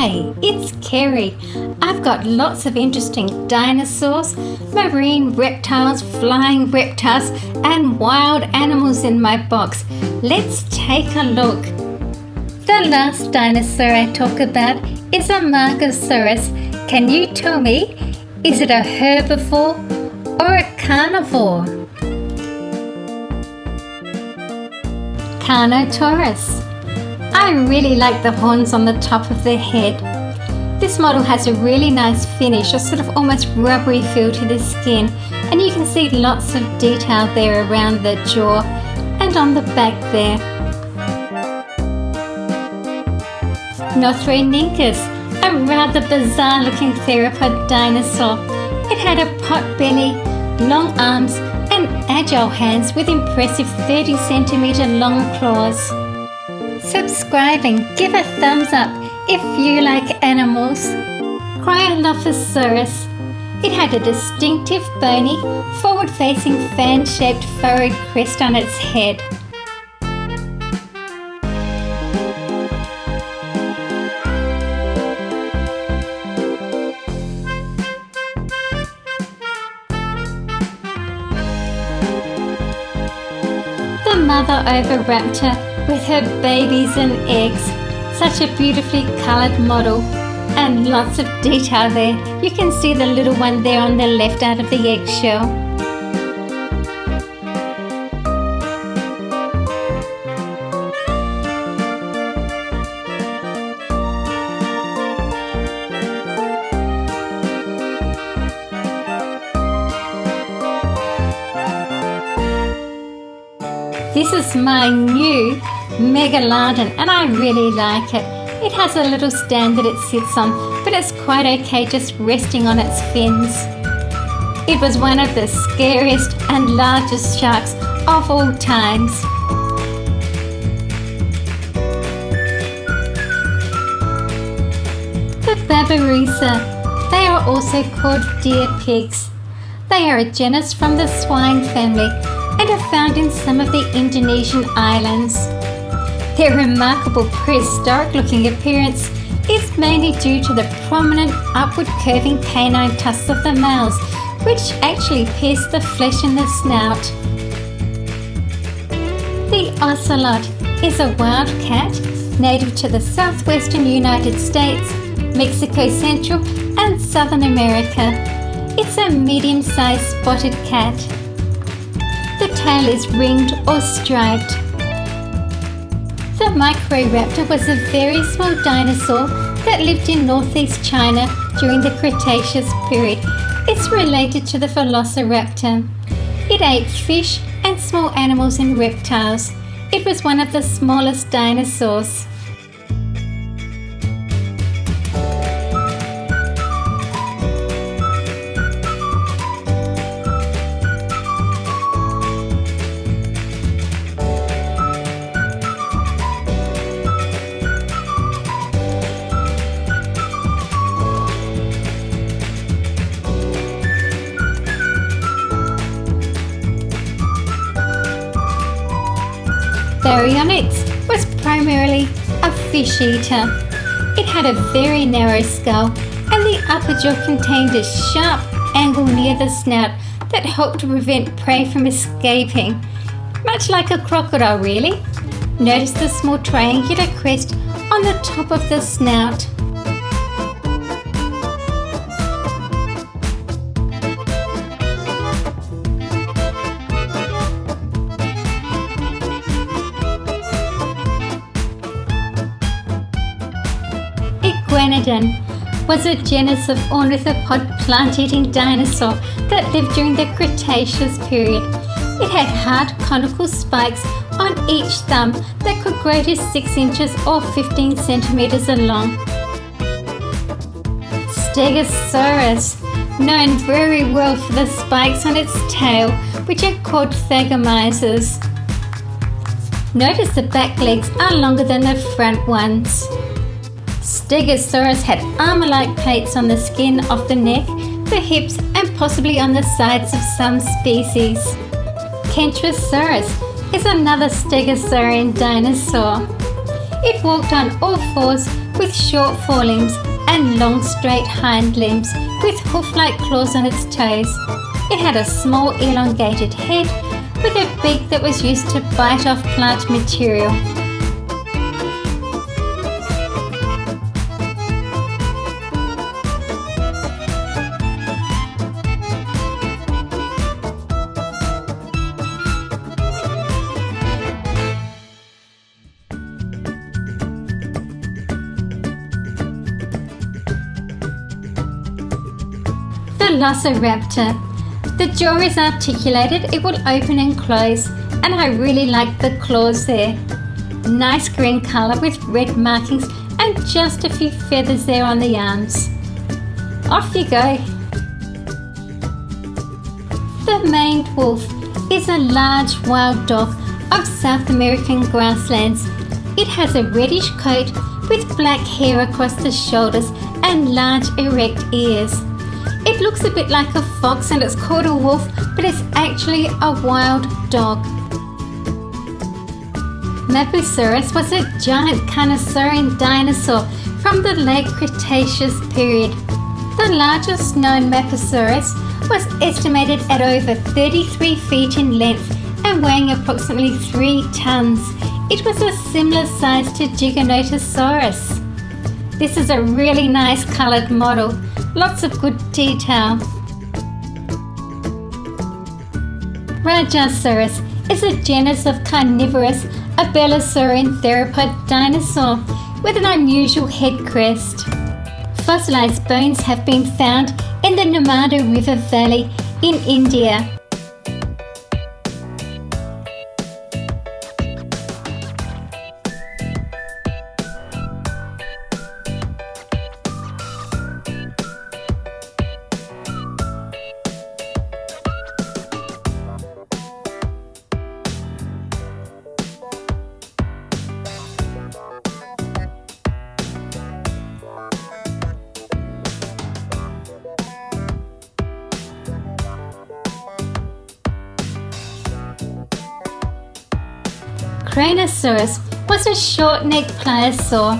Hi, it's Kerry. I've got lots of interesting dinosaurs, marine reptiles, flying reptiles, and wild animals in my box. Let's take a look. The last dinosaur I talk about is Amargasaurus. Can you tell me, is it a herbivore or a carnivore? Carnotaurus. I really like the horns on the top of the head. This model has a really nice finish, a sort of almost rubbery feel to the skin, and you can see lots of detail there around the jaw and on the back there. Ornithorhynchus, a rather bizarre looking theropod dinosaur. It had a pot belly, long arms and agile hands with impressive 30 centimetre long claws. Subscribe and give a thumbs up if you like animals. Cryolophosaurus. It had a distinctive bony, forward-facing fan-shaped furrowed crest on its head. The mother oviraptor with her babies and eggs. Such a beautifully coloured model and lots of detail there. You can see the little one there on the left out of the eggshell. This is my new Smilodon and I really like it. It has a little stand that it sits on, but it's quite okay just resting on its fins. It was one of the scariest and largest sharks of all times. The Babyrusa. They are also called deer pigs. They are a genus from the swine family and are found in some of the Indonesian islands. Their remarkable prehistoric-looking appearance is mainly due to the prominent upward curving canine tusks of the males, which actually pierce the flesh in the snout. The Ocelot is a wild cat native to the southwestern United States, Mexico, Central and Southern America. It's a medium-sized spotted cat. The tail is ringed or striped. The Microraptor was a very small dinosaur that lived in northeast China during the Cretaceous period. It's related to the Velociraptor. It ate fish and small animals and reptiles. It was one of the smallest dinosaurs. Baryonyx was primarily a fish eater. It had a very narrow skull and the upper jaw contained a sharp angle near the snout that helped to prevent prey from escaping. Much like a crocodile really. Notice the small triangular crest on the top of the snout. Iguanodon was a genus of ornithopod plant-eating dinosaur that lived during the Cretaceous period. It had hard conical spikes on each thumb that could grow to 6 inches or 15 centimeters long. Stegosaurus, known very well for the spikes on its tail, which are called thagomizers. Notice the back legs are longer than the front ones. Stegosaurus had armor-like plates on the skin of the neck, the hips and possibly on the sides of some species. Kentrosaurus is another stegosaurian dinosaur. It walked on all fours with short forelimbs and long straight hind limbs with hoof-like claws on its toes. It had a small elongated head with a beak that was used to bite off plant material. Velociraptor. The jaw is articulated, it will open and close, and I really like the claws there. Nice green colour with red markings and just a few feathers there on the arms. Off you go. The maned wolf is a large wild dog of South American grasslands. It has a reddish coat with black hair across the shoulders and large erect ears. It looks a bit like a fox and it's called a wolf, but it's actually a wild dog. Mammoth was a giant Carnosaurian dinosaur from the late Cretaceous period. The largest known Mammoth was estimated at over 33 feet in length and weighing approximately 3 tons. It was a similar size to Giganotosaurus. This is a really nice coloured model. Lots of good detail. Rajasaurus is a genus of carnivorous abelisaurian theropod dinosaur with an unusual head crest. Fossilized bones have been found in the Narmada River Valley in India. Kronosaurus was a short-necked pliosaur.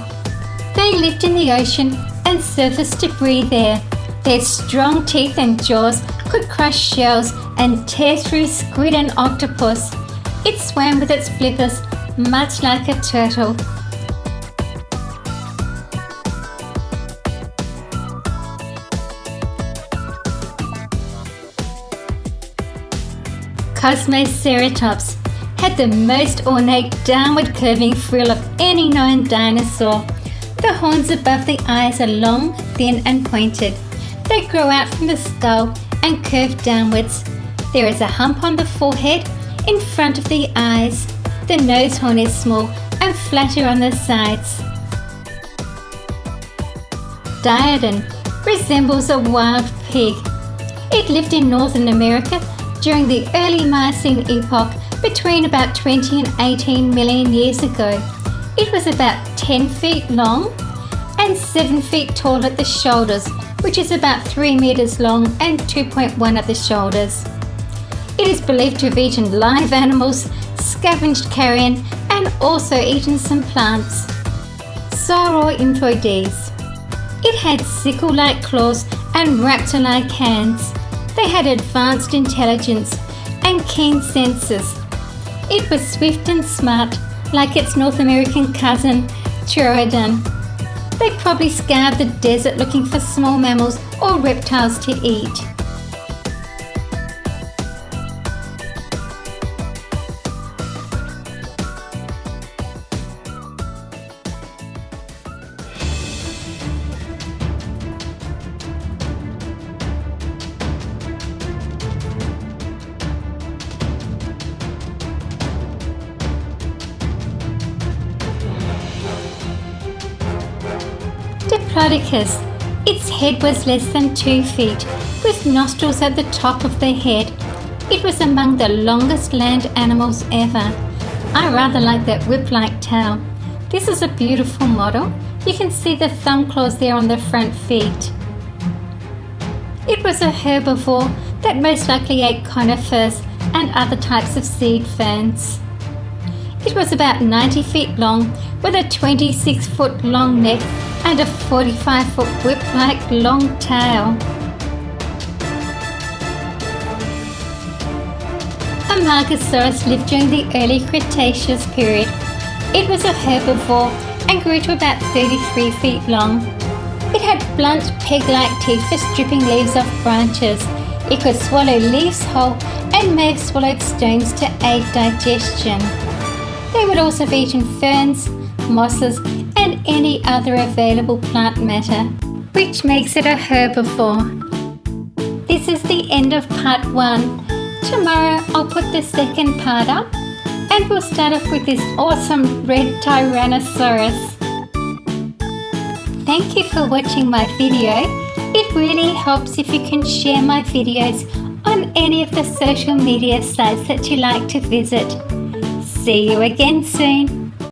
They lived in the ocean and surface debris there. Their strong teeth and jaws could crush shells and tear through squid and octopus. It swam with its flippers, much like a turtle. Kosmoceratops had the most ornate downward curving frill of any known dinosaur. The horns above the eyes are long, thin and pointed. They grow out from the skull and curve downwards. There is a hump on the forehead in front of the eyes. The nose horn is small and flatter on the sides. Daeodon resembles a wild pig. It lived in Northern America during the early Miocene epoch between about 20 and 18 million years ago. It was about 10 feet long and 7 feet tall at the shoulders, which is about 3 meters long and 2.1 at the shoulders. It is believed to have eaten live animals, scavenged carrion, and also eaten some plants. Saurointroides. It had sickle-like claws and raptor-like hands. They had advanced intelligence and keen senses. It was swift and smart, like its North American cousin, Troodon. They probably scoured the desert looking for small mammals or reptiles to eat. Diplodocus. Its head was less than 2 feet, with nostrils at the top of the head. It was among the longest land animals ever. I rather like that whip-like tail. This is a beautiful model. You can see the thumb claws there on the front feet. It was a herbivore that most likely ate conifers and other types of seed ferns. It was about 90 feet long with a 26-foot long neck and a 45-foot whip-like long tail. Amargasaurus lived during the early Cretaceous period. It was a herbivore and grew to about 33 feet long. It had blunt, peg-like teeth for stripping leaves off branches. It could swallow leaves whole and may have swallowed stones to aid digestion. They would also have eaten ferns, mosses, and any other available plant matter, which makes it a herbivore. This is the end of part 1. Tomorrow I'll put the second part up, and we'll start off with this awesome red Tyrannosaurus. Thank you for watching my video. It really helps if you can share my videos on any of the social media sites that you like to visit. See you again soon.